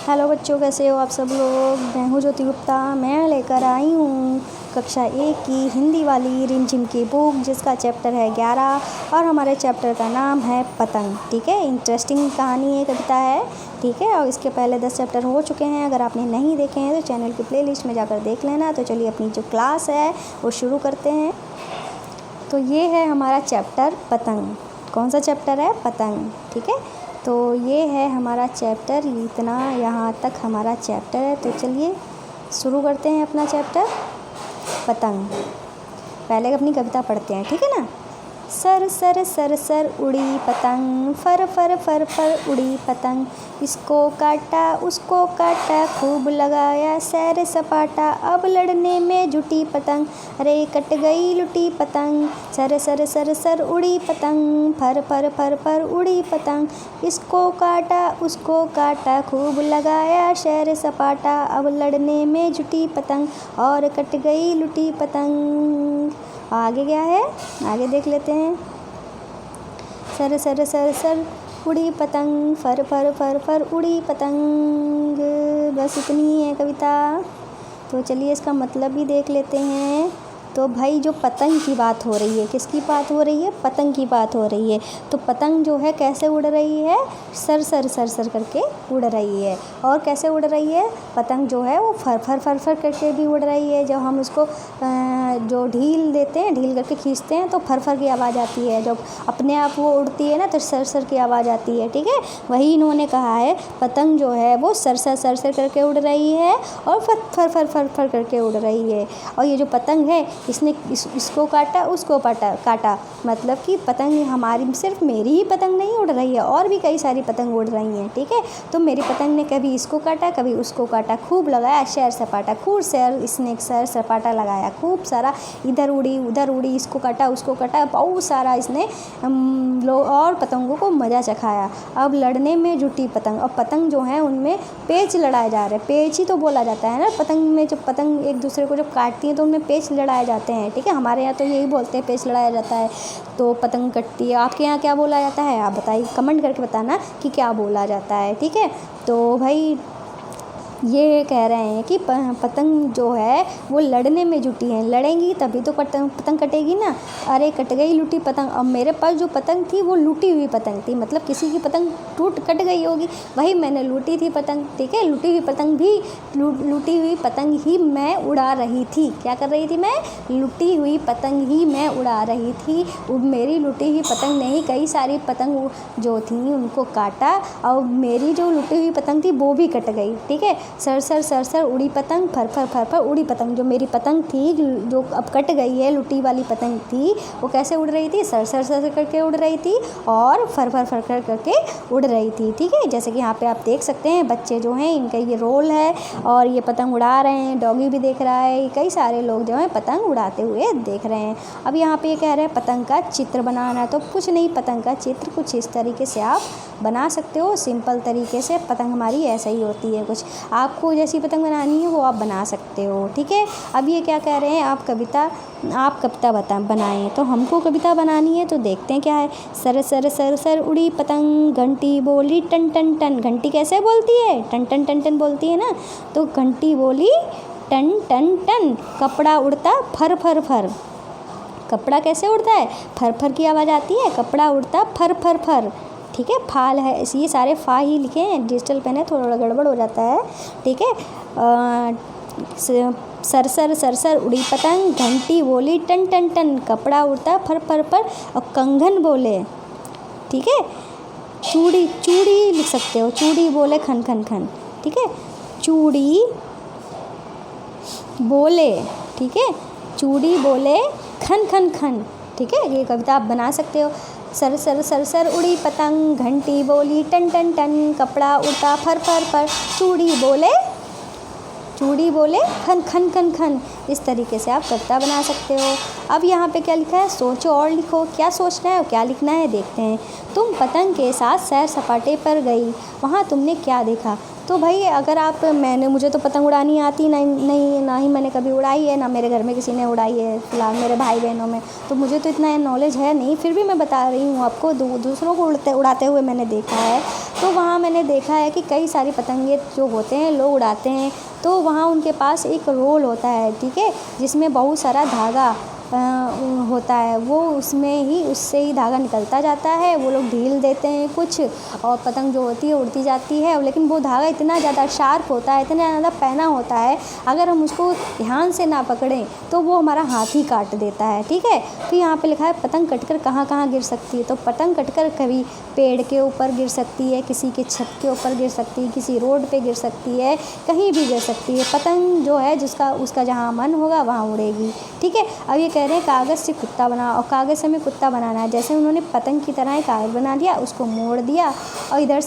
Hello बच्चों, कैसे हो आप सब लोग। मैं हूँ ज्योति गुप्ता। मैं लेकर आई हूँ कक्षा 1 की हिंदी वाली रिमझिम की बुक, जिसका चैप्टर है 11 और हमारे चैप्टर का नाम है पतंग। ठीक है, इंटरेस्टिंग कहानी है, कविता है। ठीक है, और इसके पहले 10 चैप्टर हो चुके हैं। अगर आपने नहीं देखे हैं तो चैनल की प्लेलिस्ट में जाकर देख लेना। तो चलिए अपनी जो क्लास है वो शुरू करते हैं। तो ये है हमारा चैप्टर पतंग। कौन सा चैप्टर है? पतंग। ठीक है, तो ये है हमारा चैप्टर। इतना यहाँ तक हमारा चैप्टर है। तो चलिए शुरू करते हैं अपना चैप्टर पतंग। पहले अपनी कविता पढ़ते हैं, ठीक है ना। सर सर सर सर उड़ी पतंग, फर फर फर फर उड़ी पतंग, इसको काटा उसको काटा, खूब लगाया सैर सपाटा, अब लड़ने में जुटी पतंग, अरे कट गई लुटी पतंग। सर सर सर सर उड़ी पतंग, फर फर फर फर उड़ी पतंग, इसको काटा उसको काटा, खूब लगाया सैर सपाटा, अब लड़ने में जुटी पतंग, और कट गई लुटी पतंग। आगे क्या है, आगे देख लेते हैं। सर सर सर सर उड़ी पतंग, फर फर फर फर उड़ी पतंग। बस इतनी ही है कविता। तो चलिए इसका मतलब भी देख लेते हैं। तो भाई जो पतंग की बात हो रही है, किसकी बात हो रही है? पतंग की बात हो रही है। तो पतंग जो है कैसे उड़ रही है? सर सर सर सर करके उड़ रही है। और कैसे उड़ रही है? पतंग जो है वो फर फर फर फर करके भी उड़ रही है। जब हम उसको जो ढील देते हैं, ढील करके खींचते हैं तो फर फर की आवाज़ आती है। जब अपने आप वो उड़ती है ना तो सर सर की आवाज़ आती है। ठीक है, वही इन्होंने कहा है, पतंग जो है वो सर सर करके उड़ रही है और फर फर फर फर फर करके उड़ रही है। और ये जो पतंग है इसने इसको काटा उसको काटा, मतलब कि पतंग हमारी, सिर्फ मेरी ही पतंग नहीं उड़ रही है, और भी कई सारी पतंग उड़ रही हैं। ठीक है, तो मेरी पतंग ने कभी इसको काटा कभी उसको काटा, खूब लगाया सैर सपाटा, खूब इसने सैर सपाटा लगाया, खूब सारा, इधर उड़ी उधर उड़ी, इसको काटा उसको काटा, बहुत सारा इसने और पतंगों को मज़ा चखाया। अब लड़ने में जुटी पतंग। अब पतंग जो है उनमें पेच लड़ाए जा रहे हैं। पेच ही तो बोला जाता है ना पतंग में। जब पतंग एक दूसरे को जब काटती हैं तो उनमें पेच लड़ाए जाते हैं। ठीक है, हमारे यहाँ तो यही बोलते हैं, पेच लड़ाया जाता है तो पतंग कटती है। आपके यहाँ क्या बोला जाता है? आप बताइए, कमेंट करके बताना कि क्या बोला जाता है। ठीक है, तो भाई ये कह रहे हैं कि पतंग जो है वो लड़ने में जुटी है। लड़ेंगी तभी तो पतंग कटेगी ना। अरे कट गई लुटी पतंग। अब मेरे पास जो पतंग थी वो लूटी हुई पतंग थी, मतलब किसी की पतंग कट गई होगी, वही मैंने लूटी थी पतंग। ठीक है, लूटी हुई पतंग भी लूटी हुई पतंग ही मैं उड़ा रही थी। क्या कर रही थी मैं? लूटी हुई पतंग ही मैं उड़ा रही थी। मेरी लूटी हुई पतंग ने ही कई सारी पतंग जो थी उनको काटा, और मेरी जो लूटी हुई पतंग थी वो भी कट गई। ठीक है, सर सर सर सर उड़ी पतंग, फर फर फर फर उड़ी पतंग। जो मेरी पतंग थी जो अब कट गई है, लुटी वाली पतंग थी, वो कैसे उड़ रही थी? सर सर सर करके उड़ रही थी और फर फर फर कर करके उड़ रही थी। ठीक है, जैसे कि यहाँ पे आप देख सकते हैं बच्चे जो हैं इनका ये रोल है और ये पतंग उड़ा रहे हैं। डॉगी भी देख रहा है, कई सारे लोग जो हैं पतंग उड़ाते हुए देख रहे हैं। अब यहाँ पे ये कह रहे हैं पतंग का चित्र बनाना। तो कुछ नहीं, पतंग का चित्र कुछ इस तरीके से आप बना सकते हो, सिंपल तरीके से। पतंग हमारी ऐसा ही होती है कुछ। आपको जैसी पतंग बनानी है वो आप बना सकते हो। ठीक है, अब ये क्या कह रहे हैं, आप कविता बनाएं। तो हमको कविता बनानी है, तो देखते हैं क्या है। सर सर सर सर उड़ी पतंग, घंटी बोली टन टन टन। घंटी कैसे बोलती है? टन टन टन टन बोलती है ना। तो घंटी बोली टन टन टन, कपड़ा उड़ता फर फर फर। कपड़ा कैसे उड़ता है? फर फर की आवाज़ आती है, कपड़ा उड़ता फर फर फर। ठीक है, फाल है, ये सारे फा ही लिखे हैं, डिजिटल पेन है, थोड़ा गड़बड़ हो जाता है। ठीक है, सर सर सर सर उड़ी पतंग, घंटी बोली टन टन टन, कपड़ा उड़ता फर फर फर, और कंगन बोले। ठीक है, चूड़ी चूड़ी लिख सकते हो, चूड़ी बोले खन खन खन। ठीक है, चूड़ी बोले, ठीक है, चूड़ी बोले खन खन खन। ठीक है, ये कविता आप बना सकते हो। सर सर सर सर उड़ी पतंग, घंटी बोली टन टन टन, कपड़ा उड़ता फर फर फर, चूड़ी बोले खन खन खन खन। इस तरीके से आप कविता बना सकते हो। अब यहाँ पे क्या लिखा है? सोचो और लिखो। क्या सोचना है और क्या लिखना है देखते हैं। तुम पतंग के साथ सैर सपाटे पर गई, वहाँ तुमने क्या देखा? तो भाई अगर आप मुझे तो पतंग उड़ानी आती ना ही मैंने कभी उड़ाई है, ना मेरे घर में किसी ने उड़ाई है फ़िलहाल मेरे भाई बहनों में, तो मुझे तो इतना नॉलेज है नहीं, फिर भी मैं बता रही हूँ आपको। दूसरों को उड़ाते हुए मैंने देखा है। तो वहाँ मैंने देखा है कि कई सारी पतंगे जो होते हैं लोग उड़ाते हैं, तो वहाँ उनके पास एक रोल होता है, ठीक है, जिसमें बहुत सारा धागा होता है, वो उससे ही धागा निकलता जाता है। वो लोग ढील देते हैं कुछ, और पतंग जो होती है उड़ती जाती है, लेकिन वो धागा इतना ज़्यादा शार्प होता है, इतना ज़्यादा पैना होता है, अगर हम उसको ध्यान से ना पकड़ें तो वो हमारा हाथ ही काट देता है, ठीक है। तो यहाँ पे लिखा है पतंग कटकर कहाँ कहाँ गिर सकती है, तो पतंग कटकर कभी पेड़ के ऊपर गिर सकती है, किसी के छत के ऊपर गिर सकती है, किसी रोड पे गिर सकती है, कहीं भी गिर सकती है। पतंग जो है उसका जहाँ मन होगा वहाँ उड़ेगी, ठीक है। अब ये कह रहे हैं कागज़ से कुत्ता बना, और कागज़ से हमें कुत्ता बनाना है। जैसे उन्होंने पतंग की तरह कागज़ बना दिया, उसको मोड़ दिया, और इधर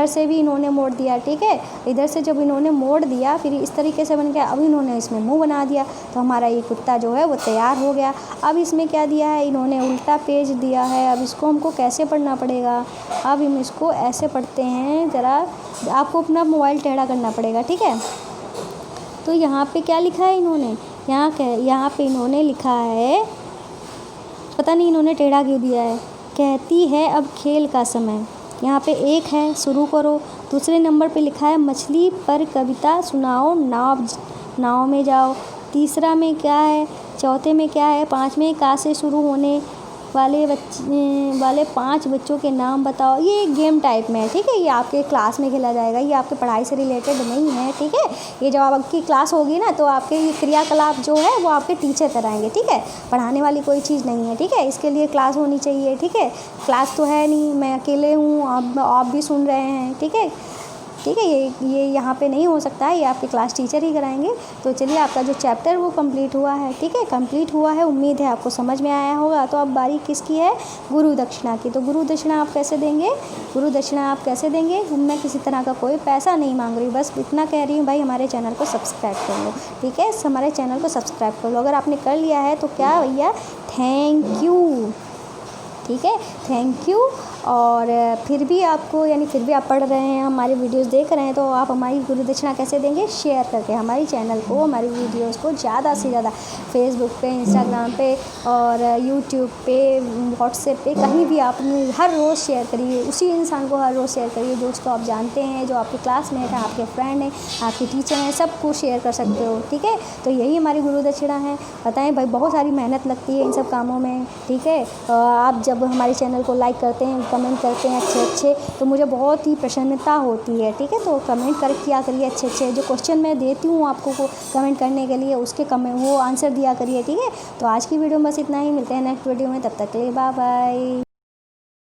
से भी इन्होंने मोड़ दिया, ठीक है। इधर से जब इन्होंने मोड़ दिया फिर इस तरीके से बन गया, अब इन्होंने इसमें मुंह बना दिया, तो हमारा ये कुत्ता जो है वो तैयार हो गया। अब इसमें क्या दिया है, इन्होंने उल्टा पेज दिया है। अब इसको हमको कैसे पढ़ना पड़ेगा, अब हम इसको ऐसे पढ़ते हैं, ज़रा आपको अपना मोबाइल टेढ़ा करना पड़ेगा, ठीक है। तो यहाँ पे क्या लिखा है इन्होंने, यहाँ पे इन्होंने लिखा है, पता नहीं इन्होंने टेढ़ा क्यों दिया है। कहती है अब खेल का समय, यहाँ पे एक है शुरू करो। दूसरे नंबर पे लिखा है मछली पर कविता सुनाओ, नाव में जाओ। तीसरा में क्या है, चौथे में क्या है, पाँचवें का से शुरू होने वाले 5 बच्चों के नाम बताओ। ये एक गेम टाइप में है, ठीक है, ये आपके क्लास में खेला जाएगा, ये आपके पढ़ाई से रिलेटेड नहीं है, ठीक है। ये जब आपकी क्लास होगी ना तो आपके ये क्रियाकलाप जो है वो आपके टीचर कराएंगे, ठीक है, पढ़ाने वाली कोई चीज़ नहीं है, ठीक है। इसके लिए क्लास होनी चाहिए, ठीक है। क्लास तो है नहीं, मैं अकेले हूँ, आप भी सुन रहे हैं, ठीक है, ठीक है। ये यहाँ पे नहीं हो सकता है, ये आपके क्लास टीचर ही कराएंगे। तो चलिए आपका जो चैप्टर वो कंप्लीट हुआ है, ठीक है, कंप्लीट हुआ है। उम्मीद है आपको समझ में आया होगा। तो अब बारी किसकी है, गुरु दक्षिणा की। तो गुरु दक्षिणा आप कैसे देंगे, मैं किसी तरह का कोई पैसा नहीं मांग रही, बस इतना कह रही हूँ भाई हमारे चैनल को सब्सक्राइब कर लो, ठीक है, हमारे चैनल को सब्सक्राइब कर लो। अगर आपने कर लिया है तो क्या भैया, थैंक यू, ठीक है, थैंक यू। और फिर भी आप पढ़ रहे हैं, हमारी वीडियोस देख रहे हैं, तो आप हमारी गुरु दक्षिणा कैसे देंगे, शेयर करके हमारी चैनल को, हमारी वीडियोस को ज़्यादा से ज़्यादा फेसबुक पे, इंस्टाग्राम पे और यूट्यूब पे, व्हाट्सएप पे, कहीं भी आप हर रोज़ शेयर करिए। उसी इंसान को हर रोज़ शेयर करिए जो उसको आप जानते हैं, जो आपके क्लासमेट हैं, आपके फ्रेंड हैं, आपके टीचर हैं, सबको शेयर कर सकते हो, ठीक है। तो यही हमारी गुरु दक्षिणा है। बताएं भाई, बहुत सारी मेहनत लगती है इन सब कामों में, ठीक है। आप जब हमारे चैनल को लाइक करते हैं, कमेंट करते हैं अच्छे, तो मुझे बहुत ही प्रसन्नता होती है, ठीक है। तो कमेंट किया करिए अच्छे जो क्वेश्चन मैं देती हूँ आपको को कमेंट करने के लिए, उसके वो आंसर दिया करिए, ठीक है। तो आज की वीडियो में बस इतना ही, मिलते हैं नेक्स्ट वीडियो में, तब तक के लिए बाय बाय।